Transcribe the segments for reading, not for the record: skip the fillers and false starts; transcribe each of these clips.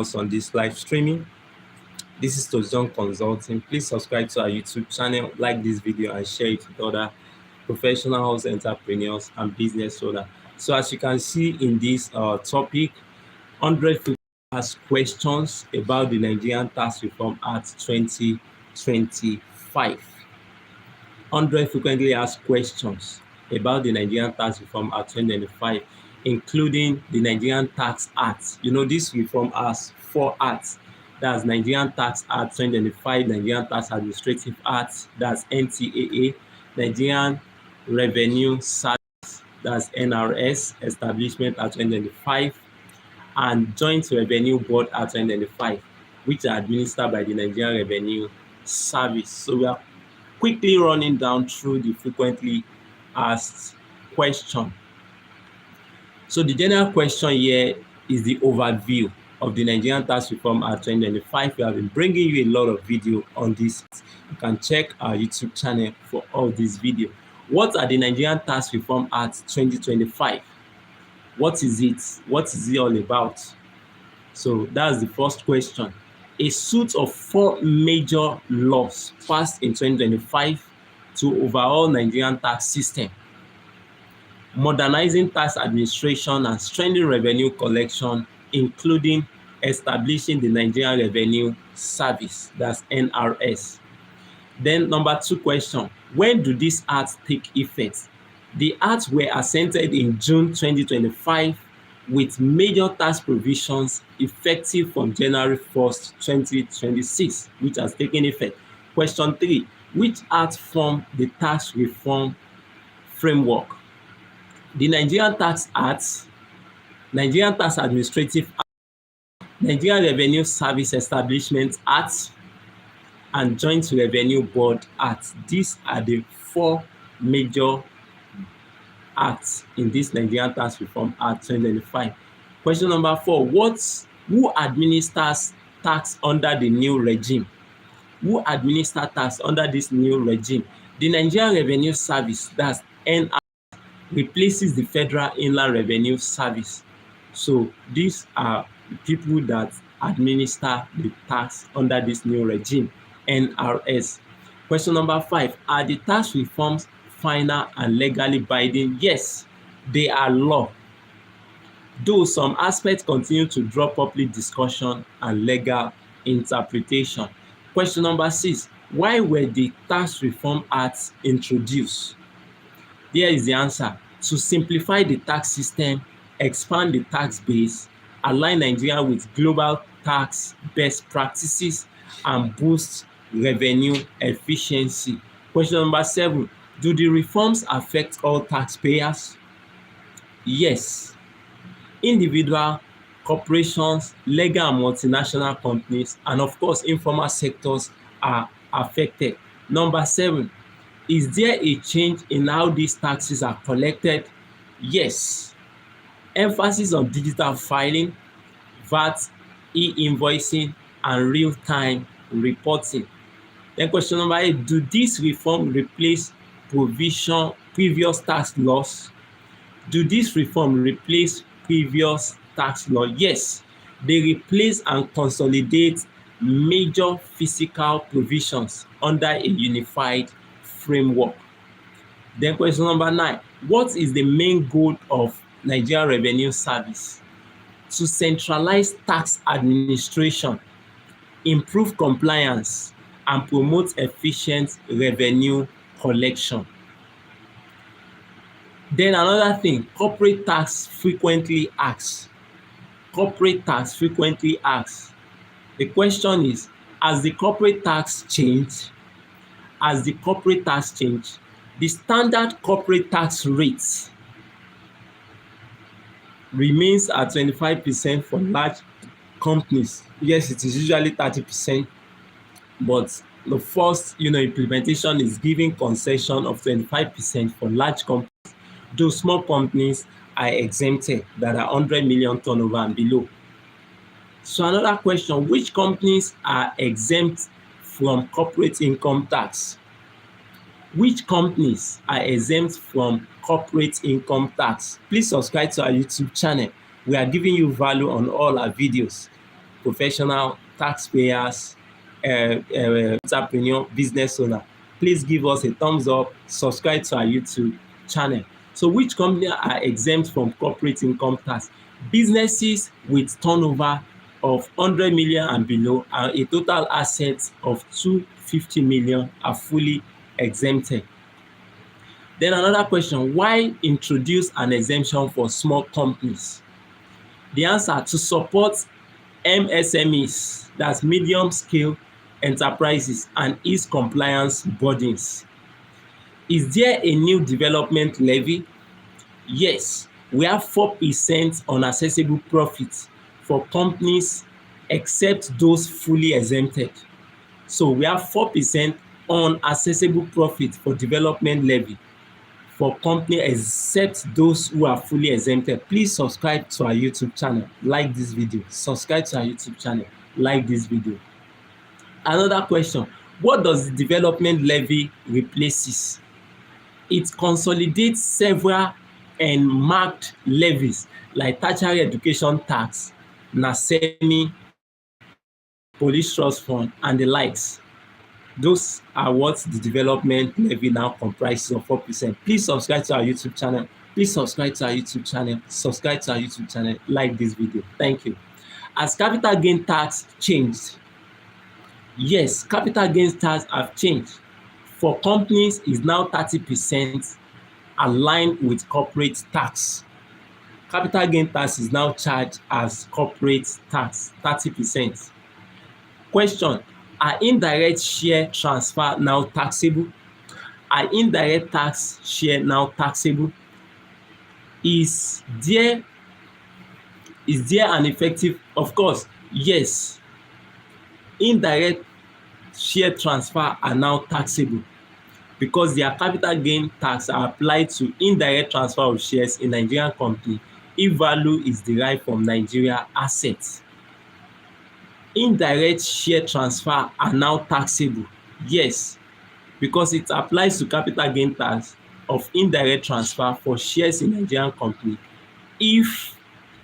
us on this live streaming. This is TOSJOHN Consulting. Please subscribe to our YouTube channel, like this video, and share it with other professionals, entrepreneurs, and business owners. So as you can see in this topic, 100 people ask questions about the Nigerian Tax Reform Act 2025. 100 frequently asked questions about the Nigerian Tax Reform Act 2025, including the Nigerian Tax Act. You know, this reform has 4 acts. That's Nigerian Tax Act 2025, Nigerian Tax Administrative Act, that's NTAA, Nigerian Revenue Service, that's NRS, Establishment Act 2025, and Joint Revenue Board Act 2025, which are administered by the Nigerian Revenue Service. So we are quickly running down through the frequently asked question. So the general question here is the overview of the Nigerian Tax Reform Act 2025. We have been bringing you a lot of video on this. You can check our YouTube channel for all these videos. What are the Nigerian Tax Reform Act 2025? What is it? What is it all about? So that's the first question. A suite of 4 major laws passed in 2025 to overhaul Nigerian tax system, modernizing tax administration and strengthening revenue collection, including establishing the Nigerian Revenue Service, that's NRS. Then number 2 question, when do these acts take effect? The acts were assented in June 2025 with major tax provisions effective from January 1st, 2026, which has taken effect. Question 3, which act formed the tax reform framework? The Nigerian Tax Act, Nigerian Tax Administrative Act, Nigerian Revenue Service Establishment Act, and Joint Revenue Board Act. These are the 4 major acts in this Nigerian Tax Reform Act 2025. Question number 4, who administers tax under the new regime? Who administers tax under this new regime? The Nigerian Revenue Service, that's NRS, replaces the Federal Inland Revenue Service. So these are the people that administer the tax under this new regime, NRS. Question number 5, are the tax reforms final and legally binding? Yes, they are law, though some aspects continue to draw public discussion and legal interpretation. Question number 6, why were the tax reform acts introduced? Here is the answer: to simplify the tax system, expand the tax base, align Nigeria with global tax best practices, and boost revenue efficiency. Question number 7, do the reforms affect all taxpayers? Yes. Individual, corporations, legal and multinational companies, and of course informal sectors are affected. Number 7, is there a change in how these taxes are collected? Yes. Emphasis on digital filing, VAT, e-invoicing, and real-time reporting. Then question number 8, do these reforms replace previous tax laws? Do these reforms replace previous tax law? Yes, they replace and consolidate major fiscal provisions under a unified framework. Then question number 9, what is the main goal of Nigerian Revenue Service? To centralize tax administration, improve compliance, and promote efficient revenue collection. Then another thing, corporate tax frequently asks. Corporate tax frequently asks. The question is, has the corporate tax changed? Has the corporate tax changed? The standard corporate tax rate remains at 25% for large companies. Yes, it is usually 30%, but the first implementation is giving concession of 25% for large companies. Those small companies are exempted that are 100 million turnover and below. So another question, which companies are exempt from corporate income tax? Which companies are exempt from corporate income tax? Please subscribe to our YouTube channel. We are giving you value on all our videos. professional, taxpayers, entrepreneur, business owner. Please give us a thumbs up, subscribe to our YouTube channel. So which company are exempt from corporate income tax? Businesses with turnover of 100 million and below and a total assets of 250 million are fully exempted. Then another question, why introduce an exemption for small companies? The answer, to support MSMEs, that's medium scale enterprises, and ease compliance burdens. Is there a new development levy? Yes, we have 4% on accessible profits for companies except those fully exempted. So we have 4% on accessible profit for development levy for company except those who are fully exempted. Please subscribe to our YouTube channel, like this video, subscribe to our YouTube channel, like this video. Another question, what does the development levy replaces? It consolidates several marked levies like tertiary education tax, NASEMI, police trust fund, and the likes. Those are what the development levy now comprises of 4%. Please subscribe to our YouTube channel. Please subscribe to our YouTube channel. Subscribe to our YouTube channel. Like this video. Thank you. Has capital gain tax changed? Yes, capital gains tax have changed. For companies, is now 30% aligned with corporate tax. Capital gain tax is now charged as corporate tax, 30%. Question, are indirect share transfer now taxable? Are indirect tax share now taxable? Is there an effective? Of course, yes. Indirect share transfer are now taxable because their capital gain tax are applied to indirect transfer of shares in Nigerian company if value is derived from Nigeria assets. Indirect share transfer are now taxable, yes, because it applies to capital gain tax of indirect transfer for shares in Nigerian company if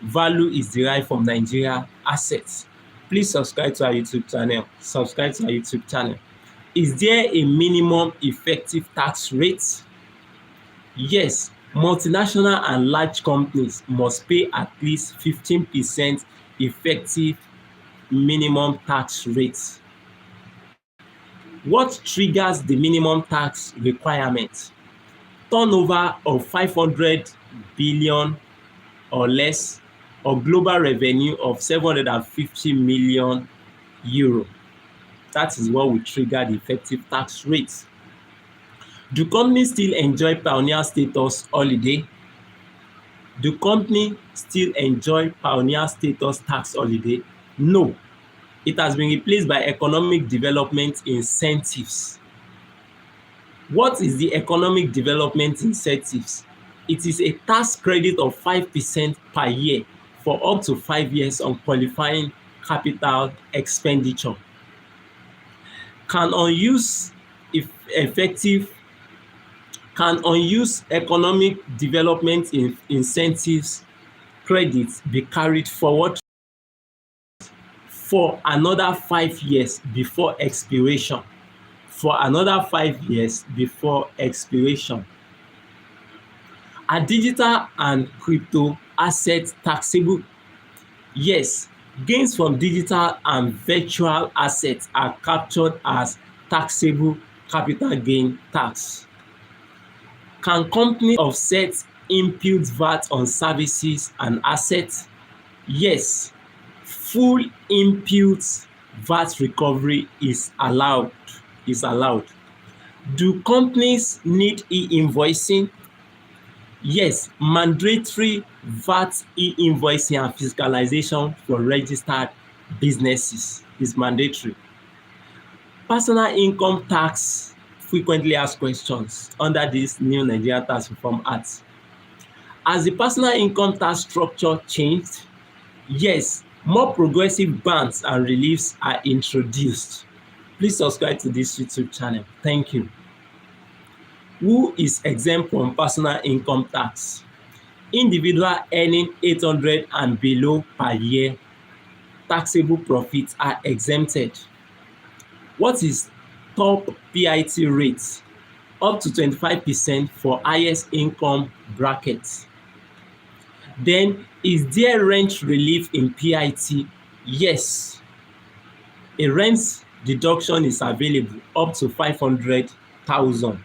value is derived from Nigeria assets. Please subscribe to our YouTube channel. Subscribe to our YouTube channel. Is there a minimum effective tax rate? Yes, multinational and large companies must pay at least 15% effective minimum tax rate. What triggers the minimum tax requirement? Turnover of 500 billion or less, or global revenue of 750 million euro. That is what will trigger the effective tax rate. Do companies still enjoy pioneer status holiday? Do companies still enjoy pioneer status tax holiday? No. It has been replaced by economic development incentives. What is the economic development incentives? It is a tax credit of 5% per year for up to 5 years on qualifying capital expenditure. Can unused economic development incentives credits be carried forward for another 5 years before expiration? For another 5 years before expiration. Are digital and crypto assets taxable? Yes, gains from digital and virtual assets are captured as taxable capital gain tax. Can companies offset input VAT on services and assets? Yes, full input VAT recovery is allowed. Do companies need e-invoicing? Yes, mandatory VAT e-invoicing and fiscalization for registered businesses is mandatory. Personal income tax frequently asked questions under this new Nigerian Tax Reform Act. Has the personal income tax structure changed? Yes, more progressive bans and reliefs are introduced. Please subscribe to this YouTube channel. Thank you. Who is exempt from personal income tax? Individual earning 800 and below per year. taxable profits are exempted. What is top PIT rate? Up to 25% for highest income brackets. Then, is there rent relief in PIT? Yes. A rent deduction is available up to 500,000.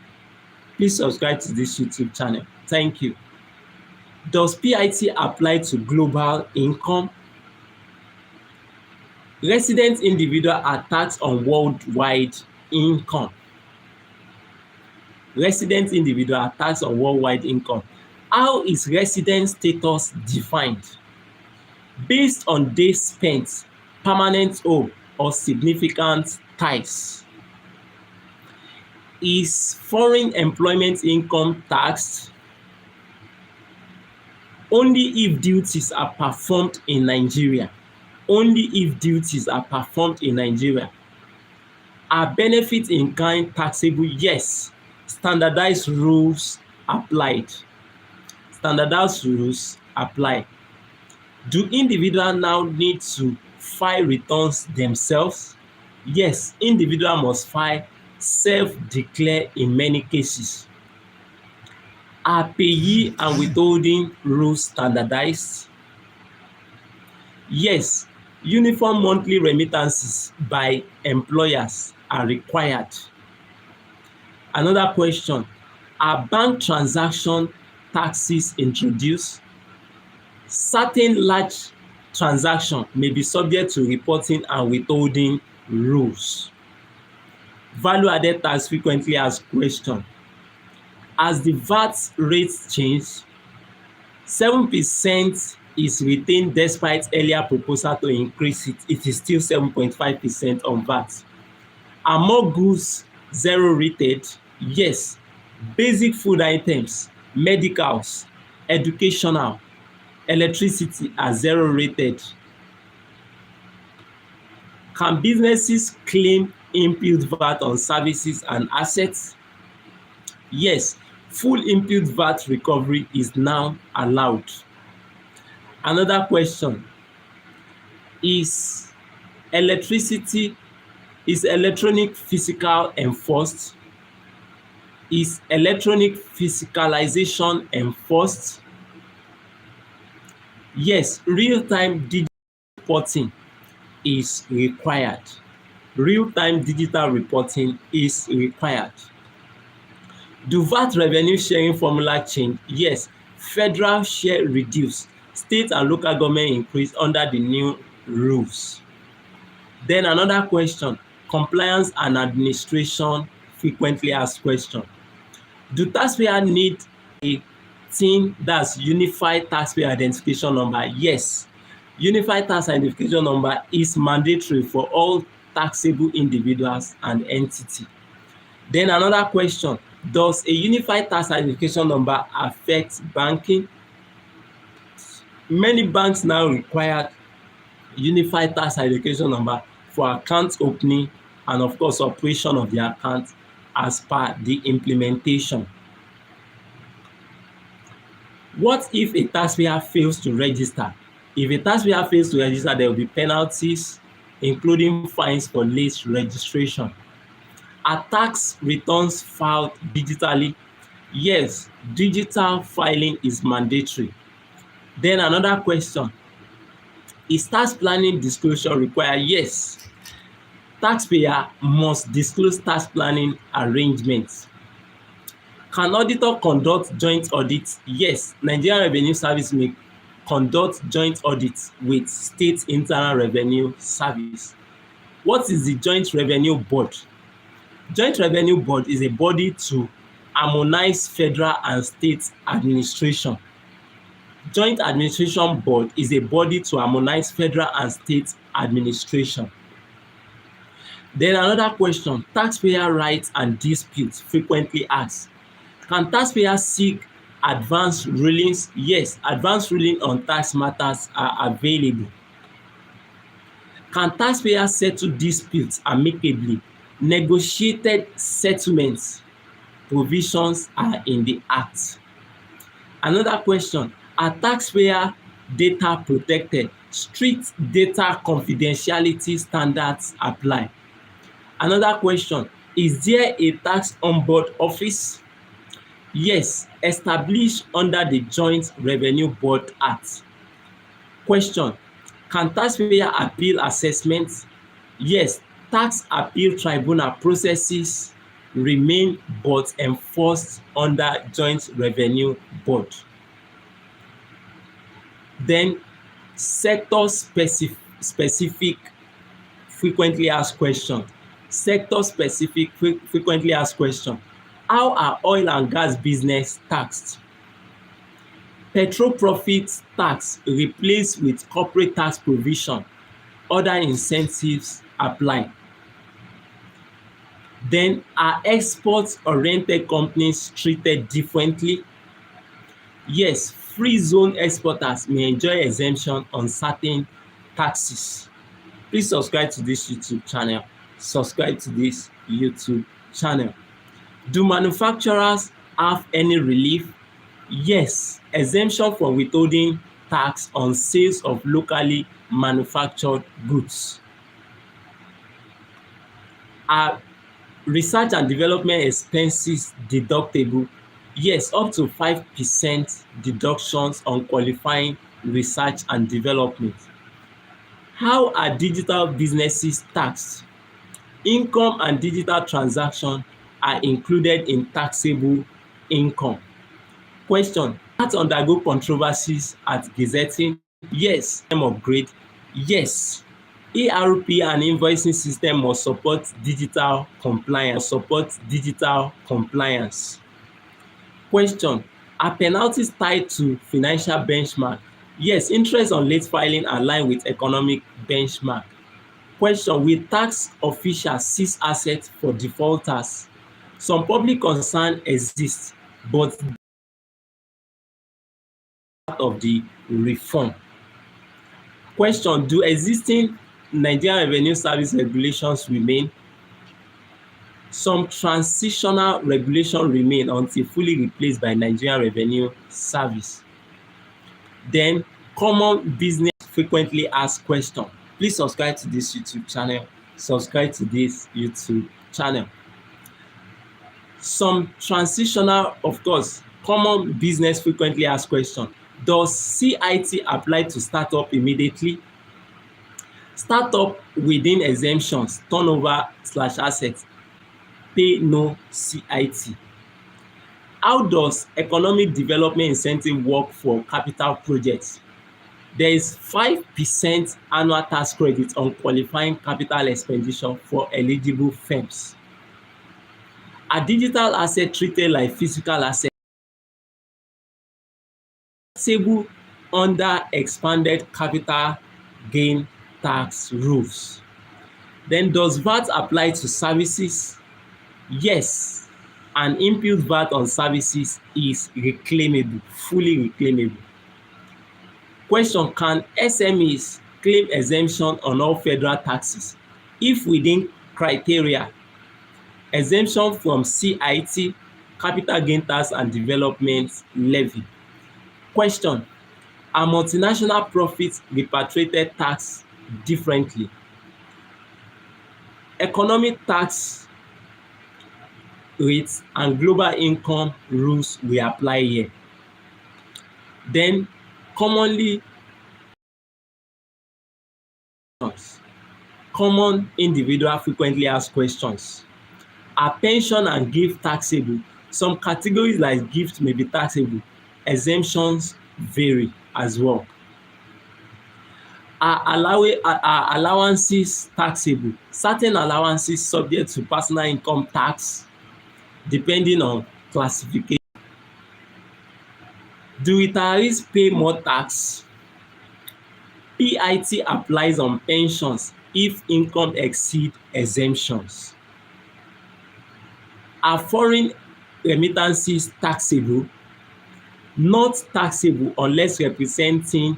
Please subscribe to this YouTube channel. Thank you. Does PIT apply to global income? Resident individuals are taxed on worldwide income. Resident individuals are taxed on worldwide income. How is resident status defined? Based on days spent, permanent home, or significant ties. Is foreign employment income taxed? Only if duties are performed in Nigeria. Only if duties are performed in Nigeria. Are benefits in kind taxable? Yes. Standardized rules applied. Standardized rules apply. Do individuals now need to file returns themselves? Yes, individuals must file self-declare in many cases. Are payee and withholding rules standardized? Yes, uniform monthly remittances by employers are required. Another question, are bank transaction taxes introduced? Certain large transactions may be subject to reporting and withholding rules. Value-added tax frequently asked question. As the VAT rates change, 7% is retained despite earlier proposal to increase it. It is still 7.5% on VAT. Are more goods zero rated? Yes. Basic food items, medicals, educational, electricity are zero rated. Can businesses claim input VAT on services and assets? Yes, full input VAT recovery is now allowed. Another question, is electronic physical enforced? Is electronic physicalization enforced? Yes, real-time digital reporting is required. Real-time digital reporting is required. Do VAT revenue sharing formula change? Yes, federal share reduce, state and local government increase under the new rules. Then another question, compliance and administration frequently asked question. Do taxpayers need a thing that's unified taxpayer identification number? Yes, unified tax identification number is mandatory for all taxable individuals and entity. Then another question, does a unified tax identification number affect banking? Many banks now require unified tax identification number for account opening and of course operation of the account as per the implementation. What if a taxpayer fails to register? If a taxpayer fails to register, there will be penalties, including fines for late registration. Are tax returns filed digitally? Yes, digital filing is mandatory. Then another question, is tax planning disclosure required? Yes, taxpayer must disclose tax planning arrangements. Can auditor conduct joint audits? Yes, Nigerian Revenue Service may conduct joint audits with State Internal Revenue Service. What is the Joint Revenue Board? Joint Revenue Board is a body to harmonize federal and state administration. Joint Administration Board is a body to harmonize federal and state administration. Then another question, taxpayer rights and disputes frequently asked. Can taxpayers seek advance rulings? Yes, advance ruling on tax matters are available. Can taxpayers settle disputes amicably? Negotiated settlements provisions are in the Act. Another question, are taxpayer data protected? strict data confidentiality standards apply. Another question, is there a tax on-board office? Yes, established under the Joint Revenue Board Act. Question, can taxpayer appeal assessments? Yes, tax appeal tribunal processes remain but enforced under Joint Revenue Board. Then sector specific frequently asked question. Sector specific frequently asked question. How are oil and gas business taxed? Petrol profit tax replaced with corporate tax provision. Other incentives apply. Then are export-oriented companies treated differently? Yes, free zone exporters may enjoy exemption on certain taxes. Please subscribe to this YouTube channel. Subscribe to this YouTube channel. Do manufacturers have any relief? Yes, exemption from withholding tax on sales of locally manufactured goods. Are research and development expenses deductible? Yes, up to 5% deductions on qualifying research and development. How are digital businesses taxed? Income and digital transactions are included in taxable income. Question, that undergo controversies at gazetting? Yes. Upgrade? Yes. ERP and invoicing system must support digital compliance. Question, are penalties tied to financial benchmark? Yes, interest on late filing align with economic benchmark. Question, will tax officials seize assets for defaulters? Some public concern exist, but part of the reform. Question, do existing Nigerian Revenue Service regulations remain? Some transitional regulations remain until fully replaced by Nigerian Revenue Service. Then, common business frequently asked question. Please subscribe to this YouTube channel. Subscribe to this YouTube channel. Some transitional, of course, common business frequently asked question. Does CIT apply to startup immediately? Startup within exemptions, turnover/assets, pay no CIT. How does economic development incentive work for capital projects? There is 5% annual tax credit on qualifying capital expenditure for eligible firms. Are digital assets treated like physical assets? Taxable under expanded capital gain tax rules. Then does VAT apply to services? Yes, an input VAT on services is reclaimable, fully reclaimable. Question, can SMEs claim exemption on all federal taxes if within criteria? Exemption from CIT, capital gain tax and development levy. Question, are multinational profits repatriated tax differently? Economic tax rates and global income rules will apply here. Then common individual frequently asked questions. Are pension and gift taxable? Some categories like gift may be taxable. Exemptions vary as well. Are allowances taxable? Certain allowances subject to personal income tax depending on classification. Do retirees pay more tax? PIT applies on pensions if income exceed exemptions. Are foreign remittances taxable? Not taxable unless representing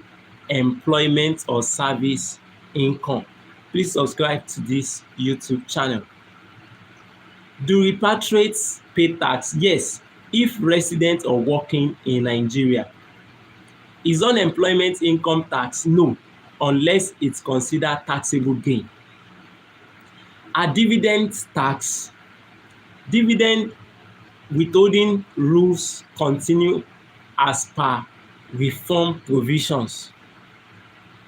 employment or service income. Please subscribe to this YouTube channel. Do repatriates pay tax? Yes, if resident or working in Nigeria. Is unemployment income tax? No. unless it's considered taxable gain. Are dividends taxed? Dividend withholding rules continue as per reform provisions.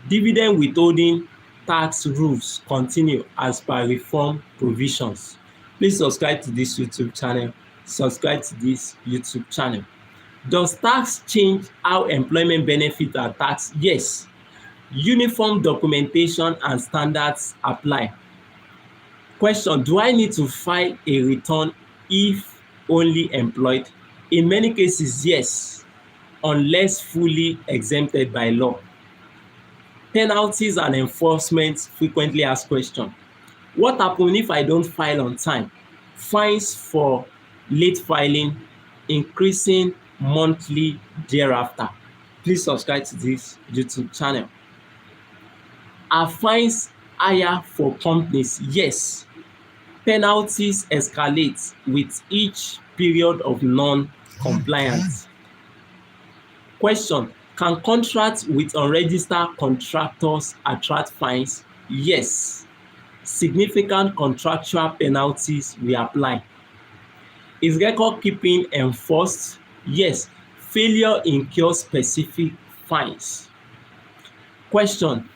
Dividend withholding tax rules continue as per reform provisions. Please subscribe to this YouTube channel. Subscribe to this YouTube channel. Does tax change how employment benefits are taxed? Yes. Uniform documentation and standards apply. Question: do I need to file a return if only employed? In many cases, yes, unless fully exempted by law. Penalties and enforcement frequently asked question. What happens if I don't file on time? Fines for late filing increasing monthly thereafter. Please subscribe to this YouTube channel. Are fines higher for companies? Yes. Penalties escalate with each period of non-compliance. Question: can contracts with unregistered contractors attract fines? Yes. Significant contractual penalties will apply. Is record keeping enforced? Yes. Failure incurs specific fines. Question: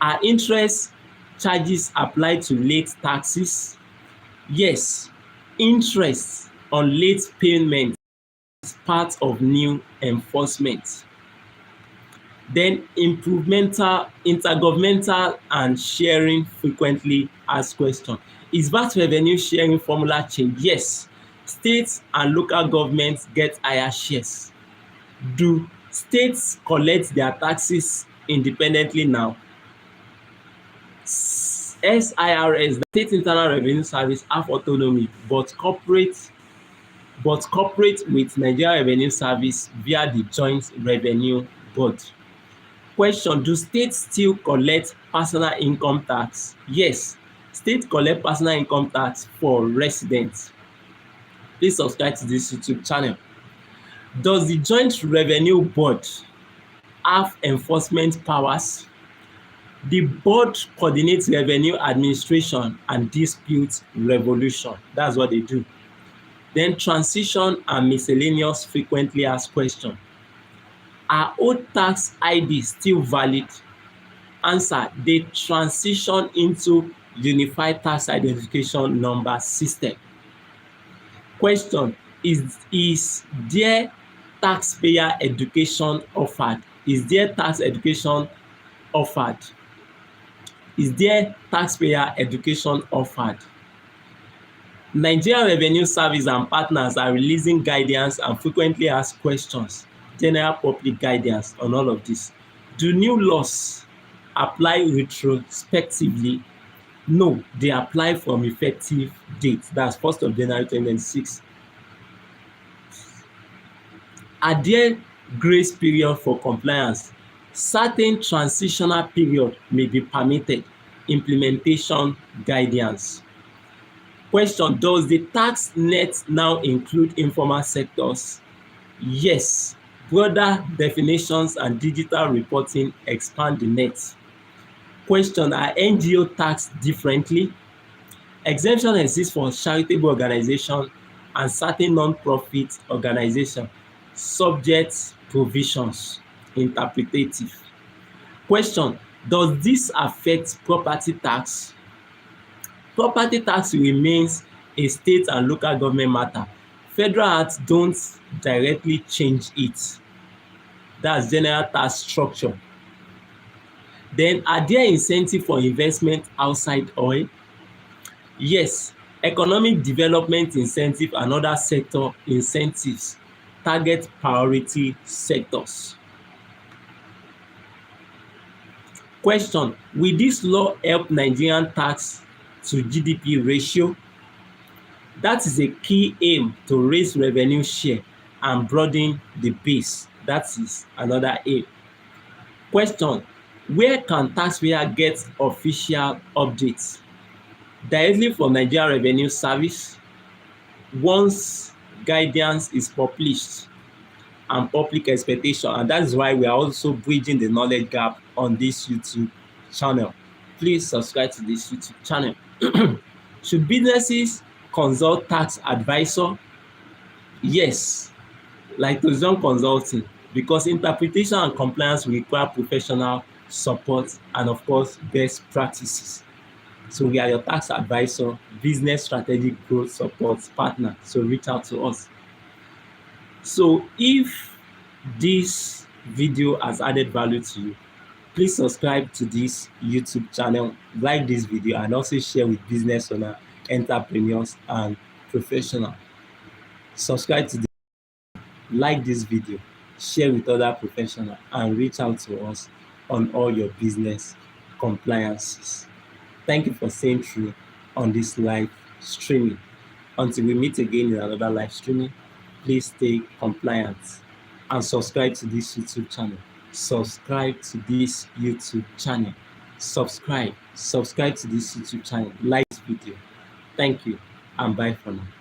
are interest charges applied to late taxes? Yes. Interest on late payment is part of new enforcement. Then intergovernmental and sharing frequently asked question. Is VAT revenue sharing formula changed? Yes. States and local governments get higher shares. Do states collect their taxes independently now? SIRS, the State Internal Revenue Service, have autonomy, but cooperate with Nigeria Revenue Service via the Joint Revenue Board. Question: do states still collect personal income tax? Yes, states collect personal income tax for residents. Please subscribe to this YouTube channel. Does the Joint Revenue Board have enforcement powers? The board coordinates revenue administration and dispute resolution. That's what they do. Then transition and miscellaneous frequently asked question. Are old tax ID still valid? Answer: they transition into unified tax identification number system. Question: is there taxpayer education offered? Is there tax education offered? Is there taxpayer education offered? Nigeria Revenue Service and partners are releasing guidance and frequently asked questions, general public guidance on all of this. Do new laws apply retrospectively? No, they apply from effective date. That's 1st of January 2026. Are there grace period for compliance? Certain transitional period may be permitted. Implementation guidance. Question: does the tax net now include informal sectors? Yes. Broader definitions and digital reporting expand the net. Question: are NGO taxed differently? Exemption exists for charitable organizations and certain non-profit organizations, subject provisions. Interpretative. Question: does this affect property tax? Property tax remains a state and local government matter. Federal acts don't directly change it. That's general tax structure. Then, are there incentives for investment outside oil? Yes. Economic development incentive and other sector incentives target priority sectors. Question: will this law help Nigerian tax to GDP ratio? That is a key aim to raise revenue share and broaden the base. That is another aim. Question: where can taxpayer get official updates? Directly from Nigeria Revenue Service once guidance is published and public expectation, and that is why we are also bridging the knowledge gap on this YouTube channel. Please subscribe to this YouTube channel. Should businesses consult tax advisor? Yes, like TOSJOHN Consulting, because interpretation and compliance require professional support and of course best practices. So we are your tax advisor, business strategic growth support partner. So reach out to us. So if this video has added value to you, please subscribe to this YouTube channel, like this video, and also share with business owners, entrepreneurs, and professionals. Subscribe to like this video, share with other professionals, and reach out to us on all your business compliances. Thank you for staying through on this live streaming. Until we meet again in another live streaming, please stay compliant and subscribe to this YouTube channel. Subscribe to this YouTube channel. Subscribe to this YouTube channel. Like this video. Thank you and bye for now.